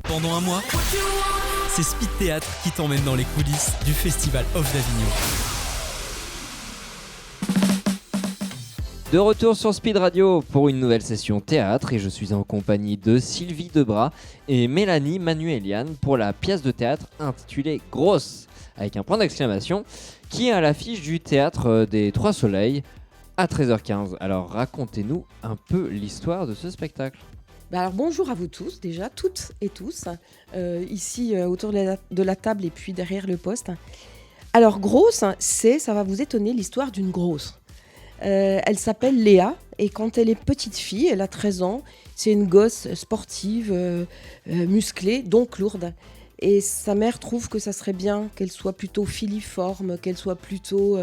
Pendant un mois, c'est Speed Théâtre qui t'emmène dans les coulisses du Festival Off d'Avignon. De retour sur Speed Radio pour une nouvelle session théâtre et je suis en compagnie de Sylvie Debras et Mélanie Manuelian pour la pièce de théâtre intitulée Grosse avec un point d'exclamation qui est à l'affiche du théâtre des Trois Soleils à 13h15. Alors racontez-nous un peu l'histoire de ce spectacle. Alors bonjour à vous tous déjà, toutes et tous, ici autour de la table et puis derrière le poste. Alors Grosse, ça va vous étonner, l'histoire d'une grosse. Elle s'appelle Léa et quand elle est petite fille, elle a 13 ans, c'est une gosse sportive, musclée, donc lourde. Et sa mère trouve que ça serait bien qu'elle soit plutôt filiforme, qu'elle soit plutôt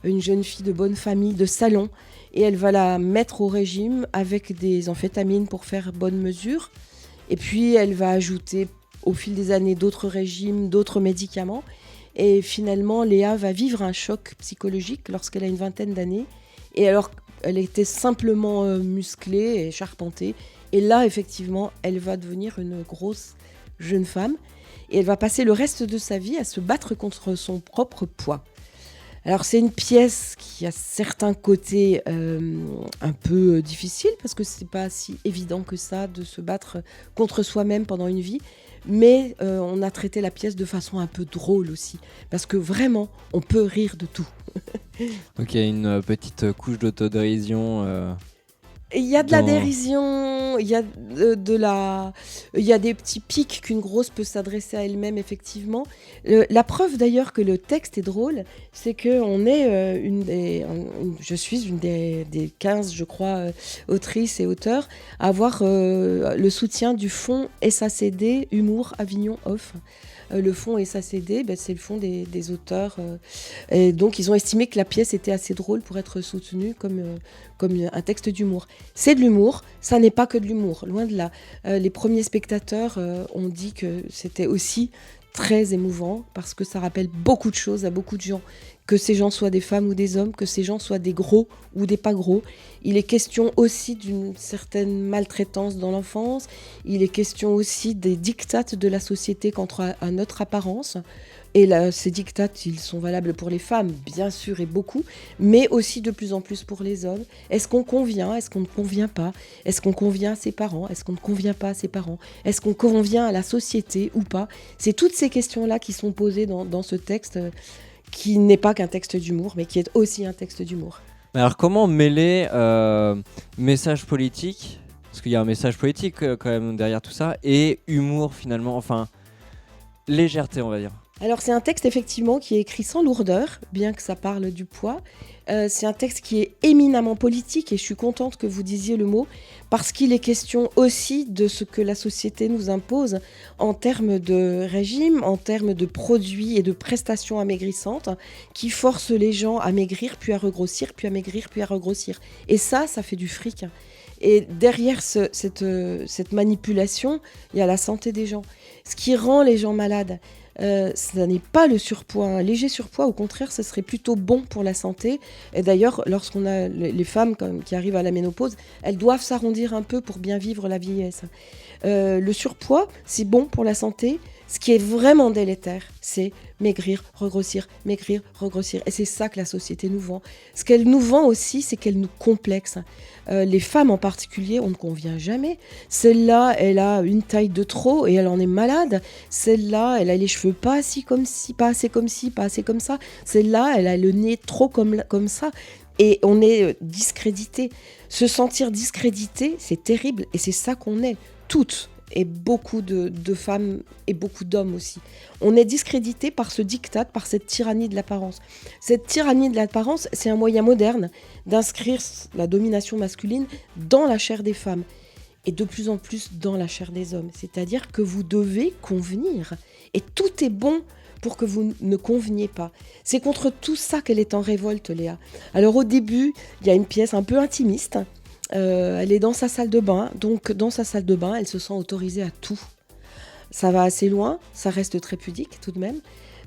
une jeune fille de bonne famille, de salon. Et elle va la mettre au régime avec des amphétamines pour faire bonne mesure. Et puis elle va ajouter au fil des années d'autres régimes, d'autres médicaments. Et finalement, Léa va vivre un choc psychologique lorsqu'elle a une vingtaine d'années. Et alors, elle était simplement musclée et charpentée. Et là, effectivement, elle va devenir une grosse jeune femme. Et elle va passer le reste de sa vie à se battre contre son propre poids. Alors, c'est une pièce qui a certains côtés un peu difficiles, parce que c'est pas si évident que ça de se battre contre soi-même pendant une vie. Mais on a traité la pièce de façon un peu drôle aussi, parce que vraiment, on peut rire de tout. Donc il y a une petite couche d'autodérision. Il y a de la dérision, il y a il y a des petits pics qu'une grosse peut s'adresser à elle-même, effectivement. La preuve d'ailleurs que le texte est drôle, c'est que je suis une des 15, je crois, autrices et auteurs à avoir le soutien du fonds SACD Humour Avignon Off. Le fonds SACD, c'est le fonds des auteurs. Et donc, ils ont estimé que la pièce était assez drôle pour être soutenue comme un texte d'humour. C'est de l'humour, ça n'est pas que de l'humour, loin de là. Les premiers spectateurs ont dit que c'était aussi très émouvant parce que ça rappelle beaucoup de choses à beaucoup de gens. Que ces gens soient des femmes ou des hommes, que ces gens soient des gros ou des pas gros. Il est question aussi d'une certaine maltraitance dans l'enfance. Il est question aussi des dictates de la société quant à notre apparence. Et là, ces dictates, ils sont valables pour les femmes, bien sûr, et beaucoup, mais aussi de plus en plus pour les hommes. Est-ce qu'on convient ? Est-ce qu'on ne convient pas ? Est-ce qu'on convient à ses parents ? Est-ce qu'on ne convient pas à ses parents ? Est-ce qu'on convient à la société ou pas ? C'est toutes ces questions-là qui sont posées dans ce texte qui n'est pas qu'un texte d'humour, mais qui est aussi un texte d'humour. Alors comment mêler message politique, parce qu'il y a un message politique quand même derrière tout ça, et humour finalement, enfin légèreté on va dire. Alors c'est un texte effectivement qui est écrit sans lourdeur, bien que ça parle du poids. C'est un texte qui est éminemment politique et je suis contente que vous disiez le mot parce qu'il est question aussi de ce que la société nous impose en termes de régime, en termes de produits et de prestations amaigrissantes qui forcent les gens à maigrir puis à regrossir, puis à maigrir puis à regrossir. Et ça fait du fric. Et derrière cette manipulation, il y a la santé des gens. Ce qui rend les gens malades, ce n'est pas le surpoids. Un léger surpoids, au contraire, ce serait plutôt bon pour la santé. Et d'ailleurs, lorsqu'on a les femmes qui arrivent à la ménopause, elles doivent s'arrondir un peu pour bien vivre la vieillesse. Le surpoids, c'est bon pour la santé. Ce qui est vraiment délétère, c'est maigrir, regrossir. Et c'est ça que la société nous vend. Ce qu'elle nous vend aussi, c'est qu'elle nous complexe. Les femmes en particulier, on ne convient jamais. Celle-là, elle a une taille de trop et elle en est malade. Celle-là, elle a les cheveux pas assez comme ci, pas assez comme ci, pas assez comme ça. Celle-là, elle a le nez trop comme ça. Et on est discrédité. Se sentir discrédité, c'est terrible. Et c'est ça qu'on est, toutes. Et beaucoup de femmes et beaucoup d'hommes aussi. On est discrédité par ce diktat, par cette tyrannie de l'apparence. Cette tyrannie de l'apparence, c'est un moyen moderne d'inscrire la domination masculine dans la chair des femmes et de plus en plus dans la chair des hommes. C'est-à-dire que vous devez convenir. Et tout est bon pour que vous ne conveniez pas. C'est contre tout ça qu'elle est en révolte, Léa. Alors au début, il y a une pièce un peu intimiste. Elle est dans sa salle de bain, donc dans sa salle de bain, elle se sent autorisée à tout. Ça va assez loin, ça reste très pudique tout de même.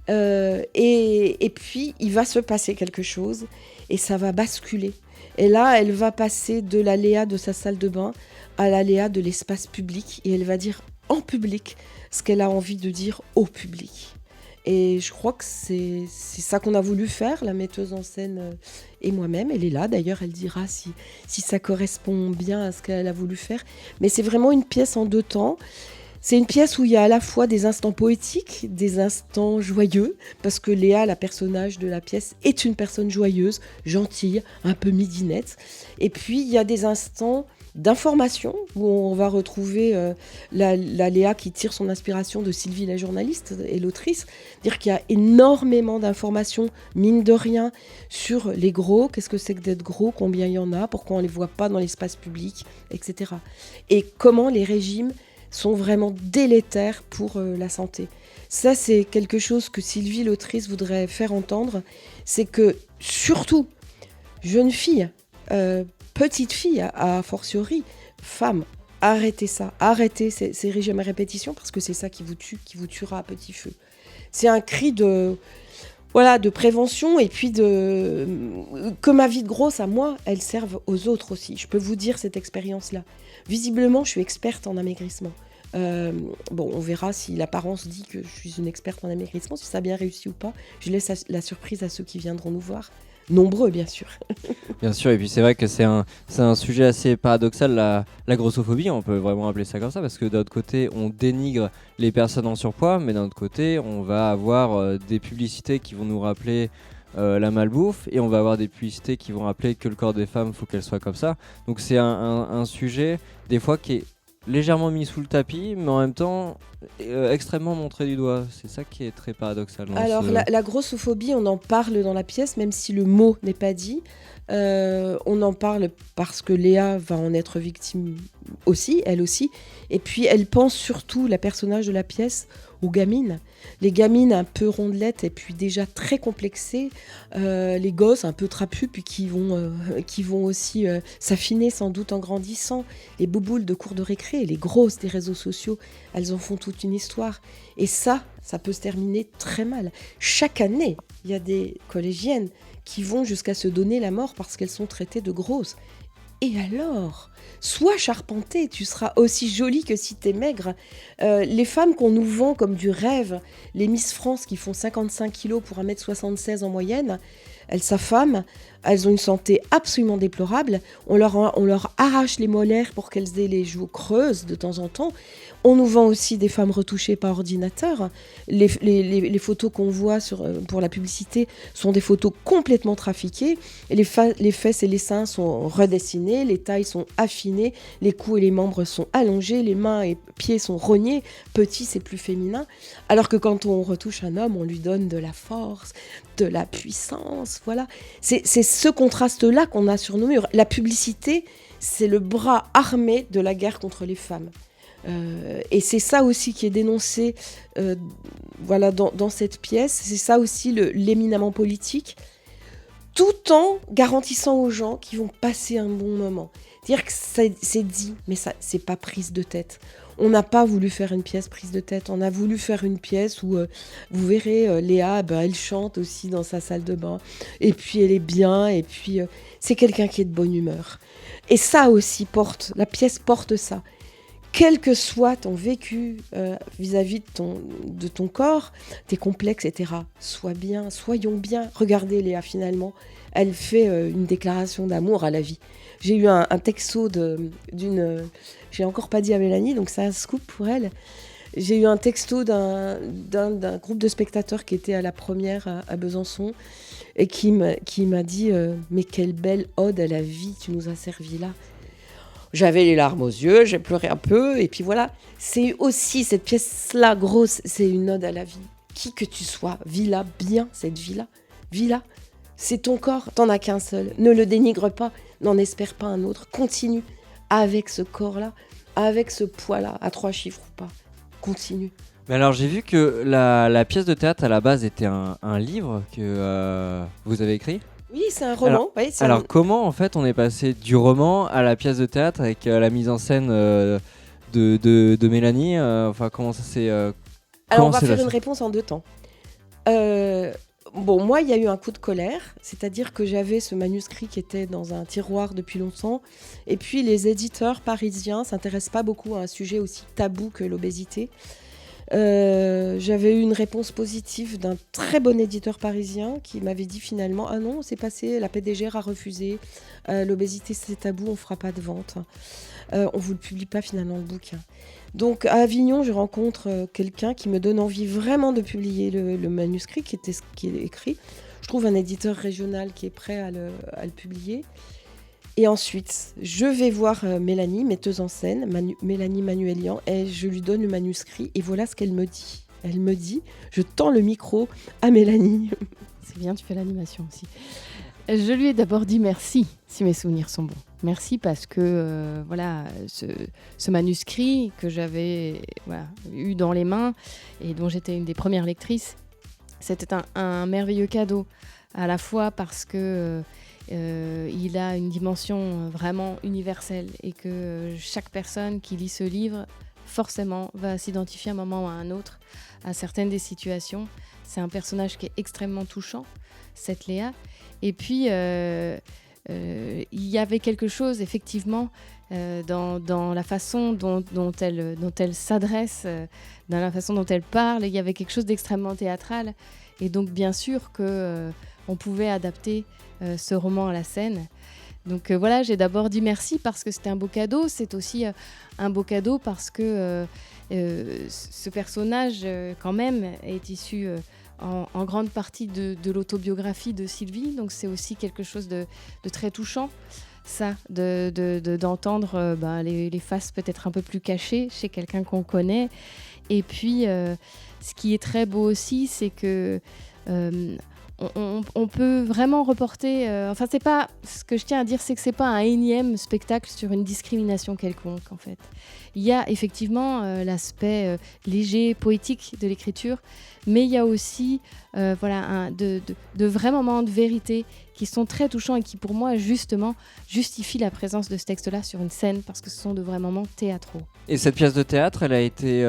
Et puis, il va se passer quelque chose et ça va basculer. Et là, elle va passer de la Léa de sa salle de bain à la Léa de l'espace public et elle va dire en public ce qu'elle a envie de dire au public. Et je crois que c'est ça qu'on a voulu faire, la metteuse en scène et moi-même. Elle est là, d'ailleurs, elle dira si ça correspond bien à ce qu'elle a voulu faire. Mais c'est vraiment une pièce en 2 temps. C'est une pièce où il y a à la fois des instants poétiques, des instants joyeux, parce que Léa, la personnage de la pièce, est une personne joyeuse, gentille, un peu midinette. Et puis, il y a des instants d'information, où on va retrouver la Léa qui tire son inspiration de Sylvie, la journaliste et l'autrice. Dire qu'il y a énormément d'informations, mine de rien, sur les gros, qu'est-ce que c'est que d'être gros, combien il y en a, pourquoi on ne les voit pas dans l'espace public, etc. Et comment les régimes sont vraiment délétères pour la santé. Ça, c'est quelque chose que Sylvie, l'autrice, voudrait faire entendre. C'est que, surtout, jeune fille, petite fille, a fortiori, femme, arrêtez ça. Arrêtez ces régimes à répétition parce que c'est ça qui vous tue, qui vous tuera à petit feu. C'est un cri de prévention et puis que ma vie de grosse à moi, elle serve aux autres aussi. Je peux vous dire cette expérience-là. Visiblement, je suis experte en amaigrissement. On verra si l'apparence dit que je suis une experte en amaigrissement, si ça a bien réussi ou pas. Je laisse la surprise à ceux qui viendront nous voir. Nombreux, bien sûr. Bien sûr, et puis c'est vrai que c'est un sujet assez paradoxal, la grossophobie, on peut vraiment appeler ça comme ça, parce que d'un autre côté, on dénigre les personnes en surpoids, mais d'un autre côté, on va avoir des publicités qui vont nous rappeler la malbouffe, et on va avoir des publicités qui vont rappeler que le corps des femmes, il faut qu'elle soit comme ça. Donc c'est un sujet, des fois, qui est légèrement mis sous le tapis, mais en même temps extrêmement montré du doigt. C'est ça qui est très paradoxal. Alors la grossophobie, on en parle dans la pièce, même si le mot n'est pas dit. On en parle parce que Léa va en être victime aussi, elle aussi. Et puis elle pense surtout, la personnage de la pièce, aux gamines. Les gamines un peu rondelettes et puis déjà très complexées. Les gosses un peu trapus puis qui vont aussi s'affiner sans doute en grandissant. Les bouboules de cours de récré, les grosses des réseaux sociaux, elles en font toute une histoire. Et ça peut se terminer très mal. Chaque année, il y a des collégiennes qui vont jusqu'à se donner la mort parce qu'elles sont traitées de grosses. Et alors, sois charpentée, tu seras aussi jolie que si t'es maigre. Les femmes qu'on nous vend comme du rêve, les Miss France qui font 55 kilos pour 1m76 en moyenne, elles s'affament, elles ont une santé absolument déplorable, on leur arrache les molaires pour qu'elles aient les joues creuses de temps en temps. On nous vend aussi des femmes retouchées par ordinateur. Les photos qu'on voit pour la publicité sont des photos complètement trafiquées. Les fesses et les seins sont redessinés, les tailles sont affinées, les coups et les membres sont allongés, les mains et pieds sont rognés. Petit, c'est plus féminin. Alors que quand on retouche un homme, on lui donne de la force, de la puissance. Voilà. C'est ce contraste-là qu'on a sur nos murs. La publicité, c'est le bras armé de la guerre contre les femmes. Et c'est ça aussi qui est dénoncé dans cette pièce. C'est ça aussi l'éminemment politique, tout en garantissant aux gens qu'ils vont passer un bon moment. Dire que c'est dit, mais ça, c'est pas prise de tête. On n'a pas voulu faire une pièce prise de tête. On a voulu faire une pièce où, vous verrez, Léa, elle chante aussi dans sa salle de bain. Et puis elle est bien. Et puis c'est quelqu'un qui est de bonne humeur. Et ça aussi la pièce porte ça. Quel que soit ton vécu vis-à-vis de ton corps, tes complexes, etc., soyons bien. Regardez Léa, finalement, elle fait une déclaration d'amour à la vie. J'ai eu un texto d'une... J'ai encore pas dit à Mélanie, donc c'est un scoop pour elle. J'ai eu un texto d'un groupe de spectateurs qui était à la première à Besançon et qui m'a dit mais quelle belle ode à la vie tu nous as servi là. J'avais les larmes aux yeux, j'ai pleuré un peu, et puis voilà. C'est aussi cette pièce-là, grosse, c'est une ode à la vie. Qui que tu sois, vis-la bien, cette vie-là. Vis-la. C'est ton corps, t'en as qu'un seul. Ne le dénigre pas, n'en espère pas un autre. Continue avec ce corps-là, avec ce poids-là, à 3 chiffres ou pas. Continue. Mais alors j'ai vu que la pièce de théâtre à la base était un livre que vous avez écrit. Oui, c'est un roman. Alors, comment en fait on est passé du roman à la pièce de théâtre avec la mise en scène de Mélanie comment ça s'est Alors on va faire une réponse en 2 temps. Bon, moi, il y a eu un coup de colère, c'est-à-dire que j'avais ce manuscrit qui était dans un tiroir depuis longtemps, et puis les éditeurs parisiens s'intéressent pas beaucoup à un sujet aussi tabou que l'obésité. J'avais eu une réponse positive d'un très bon éditeur parisien qui m'avait dit finalement: ah non, c'est passé, la PDGR a refusé, l'obésité c'est tabou, on fera pas de vente, on vous le publie pas finalement le bouquin. Donc à Avignon, je rencontre quelqu'un qui me donne envie vraiment de publier le manuscrit qui est écrit. Je trouve un éditeur régional qui est prêt à le publier. Et ensuite, je vais voir Mélanie, metteuse en scène, Mélanie Manuelian, et je lui donne le manuscrit. Et voilà ce qu'elle me dit. Elle me dit, je tends le micro à Mélanie. C'est bien, tu fais l'animation aussi. Je lui ai d'abord dit merci, si mes souvenirs sont bons. Merci parce que ce manuscrit que j'avais eu dans les mains et dont j'étais une des premières lectrices, c'était un merveilleux cadeau. À la fois parce que il a une dimension vraiment universelle et que chaque personne qui lit ce livre, forcément, va s'identifier à un moment ou à un autre à certaines des situations. C'est un personnage qui est extrêmement touchant, cette Léa. Et puis, il y avait quelque chose, effectivement, dans la façon dont elle s'adresse, dans la façon dont elle parle. Il y avait quelque chose d'extrêmement théâtral. Et donc, bien sûr qu'on pouvait adapter ce roman à la scène. Donc voilà, j'ai d'abord dit merci parce que c'était un beau cadeau. C'est aussi un beau cadeau parce que ce personnage, quand même, est issu en grande partie de l'autobiographie de Sylvie. Donc c'est aussi quelque chose de très touchant, ça, d'entendre les faces peut-être un peu plus cachées chez quelqu'un qu'on connaît. Et puis, ce qui est très beau aussi, c'est que on peut vraiment reporter... c'est pas... Ce que je tiens à dire, c'est que c'est pas un énième spectacle sur une discrimination quelconque, en fait. Il y a effectivement l'aspect léger, poétique de l'écriture, mais il y a aussi de vrais moments de vérité qui sont très touchants et qui, pour moi, justement, justifient la présence de ce texte-là sur une scène, parce que ce sont de vrais moments théâtraux. Et cette pièce de théâtre, elle a été...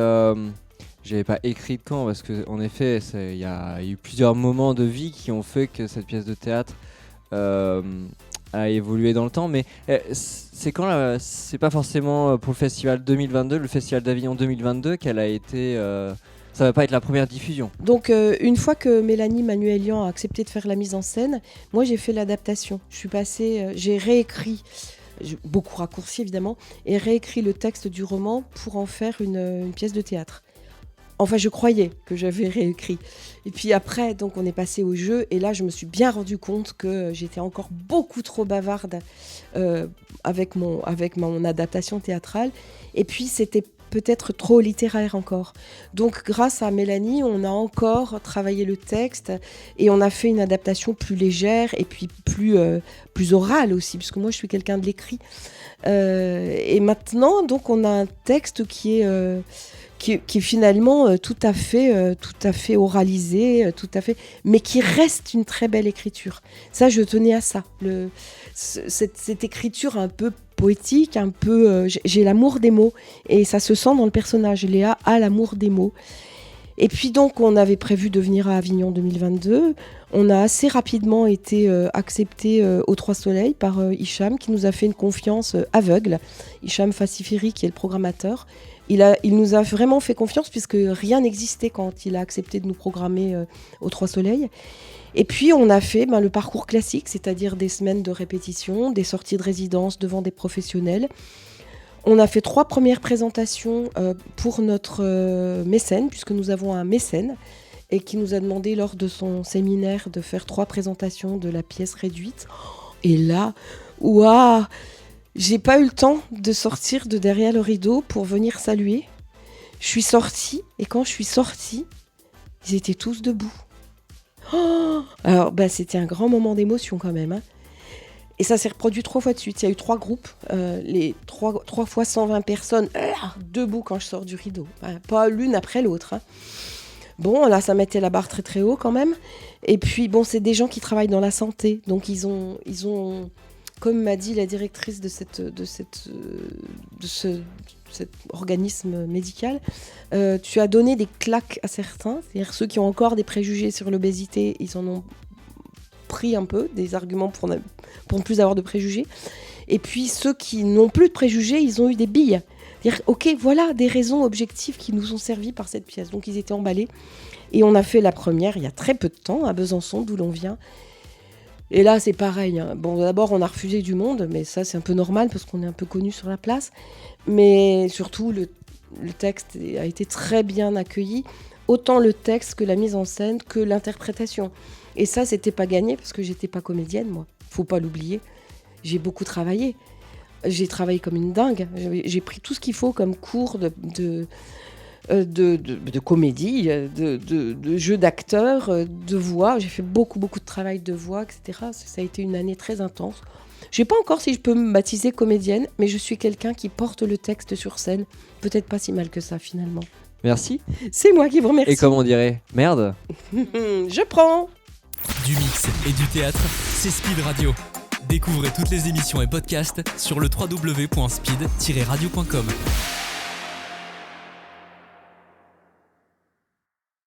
J'avais pas écrit de quand, parce qu'en effet, il y a eu plusieurs moments de vie qui ont fait que cette pièce de théâtre a évolué dans le temps. Mais c'est quand là, c'est pas forcément pour le festival 2022, le festival d'Avignon 2022, qu'elle a été... ça va pas être la première diffusion. Donc une fois que Mélanie Manuelian a accepté de faire la mise en scène, moi j'ai fait l'adaptation. J'ai réécrit, beaucoup raccourci évidemment, et réécrit le texte du roman pour en faire une pièce de théâtre. Enfin, je croyais que j'avais réécrit. Et puis après, donc, on est passé au jeu. Et là, je me suis bien rendu compte que j'étais encore beaucoup trop bavarde avec mon adaptation théâtrale. Et puis, c'était peut-être trop littéraire encore. Donc, grâce à Mélanie, on a encore travaillé le texte et on a fait une adaptation plus légère et puis plus orale aussi, puisque moi, je suis quelqu'un de l'écrit. Et maintenant, donc, on a un texte qui est finalement tout à fait oralisé, mais qui reste une très belle écriture. Ça, je tenais à ça. Cette écriture un peu poétique, un peu... j'ai l'amour des mots, et ça se sent dans le personnage. Léa a l'amour des mots. Et puis donc, on avait prévu de venir à Avignon 2022. On a assez rapidement été accepté aux Trois Soleils par Hicham, qui nous a fait une confiance aveugle. Hicham Fassifiri, qui est le programmateur. Il nous a vraiment fait confiance puisque rien n'existait quand il a accepté de nous programmer aux Trois Soleils. Et puis on a fait le parcours classique, c'est-à-dire des semaines de répétition, des sorties de résidence devant des professionnels. On a fait 3 premières présentations pour notre mécène, puisque nous avons un mécène, et qui nous a demandé lors de son séminaire de faire 3 présentations de la pièce réduite. Et là, waouh! J'ai pas eu le temps de sortir de derrière le rideau pour venir saluer. Je suis sortie, et quand je suis sortie, ils étaient tous debout. Oh, alors, c'était un grand moment d'émotion quand même. Hein. Et ça s'est reproduit 3 fois de suite. Il y a eu 3 groupes, les 3 fois 120 personnes debout quand je sors du rideau. Pas l'une après l'autre. Hein. Bon, là, ça mettait la barre très très haut quand même. Et puis, bon, c'est des gens qui travaillent dans la santé. Donc, ils ont comme m'a dit la directrice de cet organisme médical, tu as donné des claques à certains, c'est-à-dire ceux qui ont encore des préjugés sur l'obésité, ils en ont pris un peu, des arguments pour ne plus avoir de préjugés. Et puis ceux qui n'ont plus de préjugés, ils ont eu des billes. C'est-à-dire, ok, voilà des raisons objectives qui nous ont servi par cette pièce. Donc ils étaient emballés. Et on a fait la première il y a très peu de temps à Besançon, d'où l'on vient. Et là, c'est pareil. Hein. Bon, d'abord, on a refusé du monde, mais ça, c'est un peu normal parce qu'on est un peu connu sur la place. Mais surtout, le texte a été très bien accueilli. Autant le texte que la mise en scène, que l'interprétation. Et ça, c'était pas gagné parce que j'étais pas comédienne, moi. Faut pas l'oublier. J'ai beaucoup travaillé. J'ai travaillé comme une dingue. J'ai pris tout ce qu'il faut comme cours de comédie, de jeu d'acteur, de voix. J'ai fait beaucoup de travail de voix, etc. Ça a été une année très intense. Je ne sais pas encore si je peux me baptiser comédienne, mais je suis quelqu'un qui porte le texte sur scène. Peut-être pas si mal que ça, finalement. Merci. C'est moi qui vous remercie. Et comme on dirait, merde. Je prends. Du mix et du théâtre, c'est Speed Radio. Découvrez toutes les émissions et podcasts sur le www.speed-radio.com.